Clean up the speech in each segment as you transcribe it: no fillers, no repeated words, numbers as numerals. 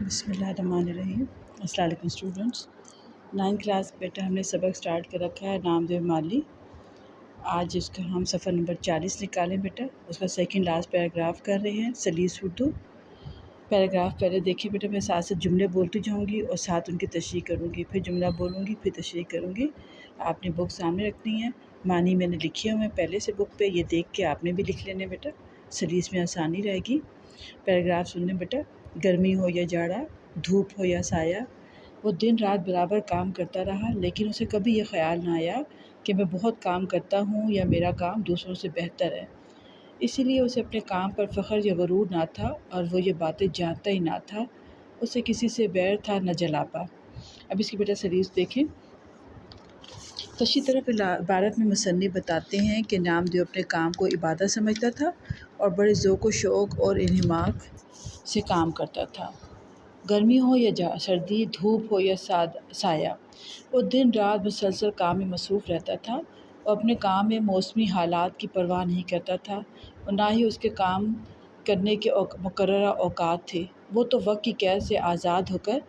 بسم اللہ الرحمن الرحیم۔ السلام علیکم اسٹوڈنٹس۔ 9 کلاس بیٹا ہم نے سبق سٹارٹ کر رکھا ہے نام دیو مالی۔ آج اس کا ہم صفحہ نمبر 40 نکالیں بیٹا، اس کا سیکنڈ لاسٹ پیراگراف کر رہے ہیں سلیس اردو۔ پیراگراف پہلے دیکھیے بیٹا، میں ساتھ ساتھ جملے بولتی جاؤں گی اور ساتھ ان کی تشریح کروں گی، پھر جملہ بولوں گی، پھر تشریح کروں گی۔ آپ نے بک سامنے رکھنی ہے، معنی میں نے لکھی ہوئے ہیں پہلے سے بک پہ، یہ دیکھ کے آپ نے بھی لکھ لینے بیٹا، سلیس میں آسانی رہے گی۔ پیراگراف سننے بیٹا۔ گرمی ہو یا جاڑا، دھوپ ہو یا سایہ، وہ دن رات برابر کام کرتا رہا، لیکن اسے کبھی یہ خیال نہ آیا کہ میں بہت کام کرتا ہوں یا میرا کام دوسروں سے بہتر ہے۔ اسی لیے اسے اپنے کام پر فخر یا غرور نہ تھا، اور وہ یہ باتیں جانتا ہی نہ تھا۔ اسے کسی سے بیر تھا نہ جلاپا۔ اب اس کی بیٹا سلیس دیکھیں۔ تشریح طرف عبارت میں مصنف بتاتے ہیں کہ نامدیو اپنے کام کو عبادت سمجھتا تھا اور بڑے ذوق و شوق اور انہماک سے کام کرتا تھا۔ گرمی ہو یا سردی، دھوپ ہو یا سایہ، وہ دن رات مسلسل کام میں مصروف رہتا تھا اور اپنے کام میں موسمی حالات کی پرواہ نہیں کرتا تھا، اور نہ ہی اس کے کام کرنے کے مقررہ اوقات تھے۔ وہ تو وقت کی قید سے آزاد ہو کر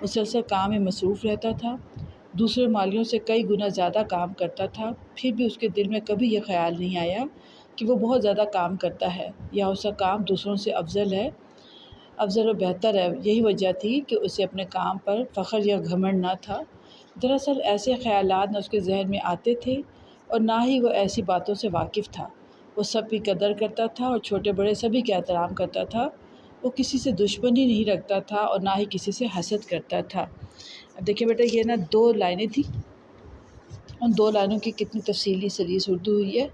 مسلسل کام میں مصروف رہتا تھا، دوسرے مالیوں سے کئی گنا زیادہ کام کرتا تھا، پھر بھی اس کے دل میں کبھی یہ خیال نہیں آیا کہ وہ بہت زیادہ کام کرتا ہے یا اس کا کام دوسروں سے افضل و بہتر ہے۔ یہی وجہ تھی کہ اسے اپنے کام پر فخر یا گھمنڈ نہ تھا۔ دراصل ایسے خیالات نہ اس کے ذہن میں آتے تھے اور نہ ہی وہ ایسی باتوں سے واقف تھا۔ وہ سب کی قدر کرتا تھا اور چھوٹے بڑے سبھی کا احترام کرتا تھا۔ وہ کسی سے دشمنی نہیں رکھتا تھا اور نہ ہی کسی سے حسد کرتا تھا۔ اب دیکھیں بیٹا، یہ 2 لائنیں تھیں، ان 2 لائنوں کی کتنی تفصیلی سلیس اردو ہوئی ہے۔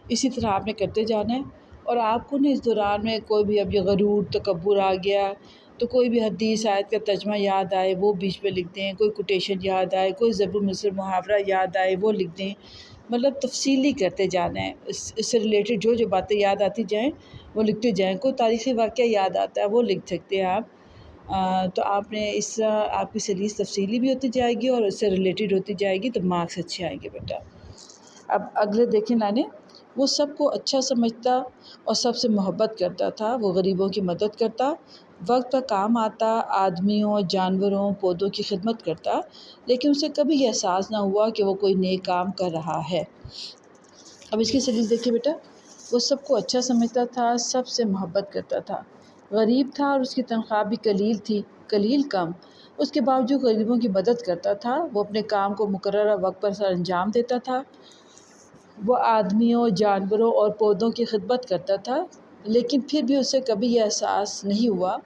اسی طرح آپ نے کرتے جانا ہے، اور آپ کو اس دوران میں کوئی بھی اب یہ غرور تکبر آ گیا تو کوئی بھی حدیث آیت کا ترجمہ یاد آئے وہ بیچ میں لکھ دیں، کوئی کوٹیشن یاد آئے، کوئی ضرب المثل محاورہ یاد آئے وہ لکھ دیں۔ مطلب تفصیلی کرتے جانا ہے، اس سے ریلیٹڈ جو باتیں یاد آتی جائیں وہ لکھتے جائیں۔ کوئی تاریخی واقعہ یاد آتا ہے وہ لکھ سکتے ہیں آپ۔ تو آپ نے اس طرح آپ کی سلیس تفصیلی بھی ہوتی جائے گی اور اس سے ریلیٹڈ ہوتی جائے گی، تو مارکس اچھے آئیں گے بیٹا۔ اب اگلے دیکھیں لائنیں۔ وہ سب کو اچھا سمجھتا اور سب سے محبت کرتا تھا، وہ غریبوں کی مدد کرتا، وقت پر کام آتا، آدمیوں، جانوروں، پودوں کی خدمت کرتا، لیکن اسے کبھی یہ احساس نہ ہوا کہ وہ کوئی نیک کام کر رہا ہے۔ اب اس کی سلیس دیکھیے بیٹا۔ وہ سب کو اچھا سمجھتا تھا، سب سے محبت کرتا تھا، غریب تھا اور اس کی تنخواہ بھی قلیل کم، اس کے باوجود غریبوں کی مدد کرتا تھا، وہ اپنے کام کو مقررہ وقت پر سر انجام دیتا تھا، وہ آدمیوں، جانوروں اور پودوں کی خدمت کرتا تھا، لیکن پھر بھی اسے کبھی یہ احساس نہیں ہوا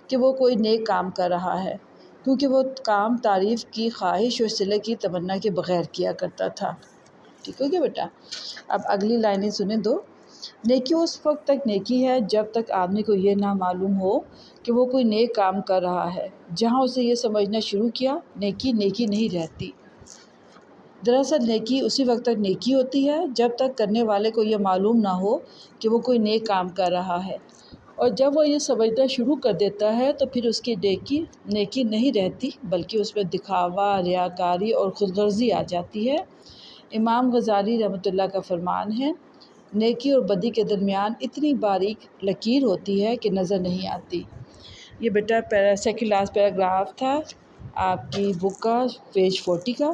کہ وہ کوئی نیک کام کر رہا ہے، کیونکہ وہ کام تعریف کی خواہش اور صلے کی تمنا کے بغیر کیا کرتا تھا۔ ٹھیک ہو گیا بیٹا؟ اب اگلی لائنیں سنیں 2۔ نیکی اس وقت تک نیکی ہے جب تک آدمی کو یہ نہ معلوم ہو کہ وہ کوئی نیک کام کر رہا ہے۔ جہاں اسے یہ سمجھنا شروع کیا، نیکی نہیں رہتی۔ دراصل نیکی اسی وقت تک نیکی ہوتی ہے جب تک کرنے والے کو یہ معلوم نہ ہو کہ وہ کوئی نیک کام کر رہا ہے، اور جب وہ یہ سمجھنا شروع کر دیتا ہے تو پھر اس کی نیکی نہیں رہتی، بلکہ اس میں دکھاوا، ریاکاری اور خود غرضی آ جاتی ہے۔ امام غزالی رحمۃ اللہ کا فرمان ہے، نیکی اور بدی کے درمیان اتنی باریک لکیر ہوتی ہے کہ نظر نہیں آتی۔ یہ بیٹا سیکنڈ لاسٹ پیراگراف تھا آپ کی بک کا، پیج 40 کا۔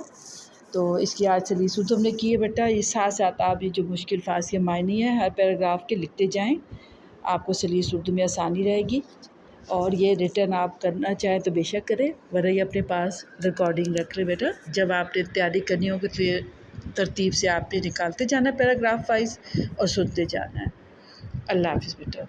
تو اس کی آج سلیس اردو ہم نے کی ہے بیٹا۔ یہ ساتھ آپ یہ جو مشکل الفاظ کے معنی ہیں ہر پیراگراف کے لکھتے جائیں، آپ کو سلیس اردو میں آسانی رہے گی۔ اور یہ ریٹن آپ کرنا چاہیں تو بے شک کریں، ورنہ یہ اپنے پاس ریکارڈنگ رکھ لیں بیٹا۔ جب آپ نے تیاری کرنی ہوگی تو یہ ترتیب سے آپ نے نکالتے جانا ہے پیراگراف وائز اور سنتے جانا ہے۔ اللہ حافظ بیٹا۔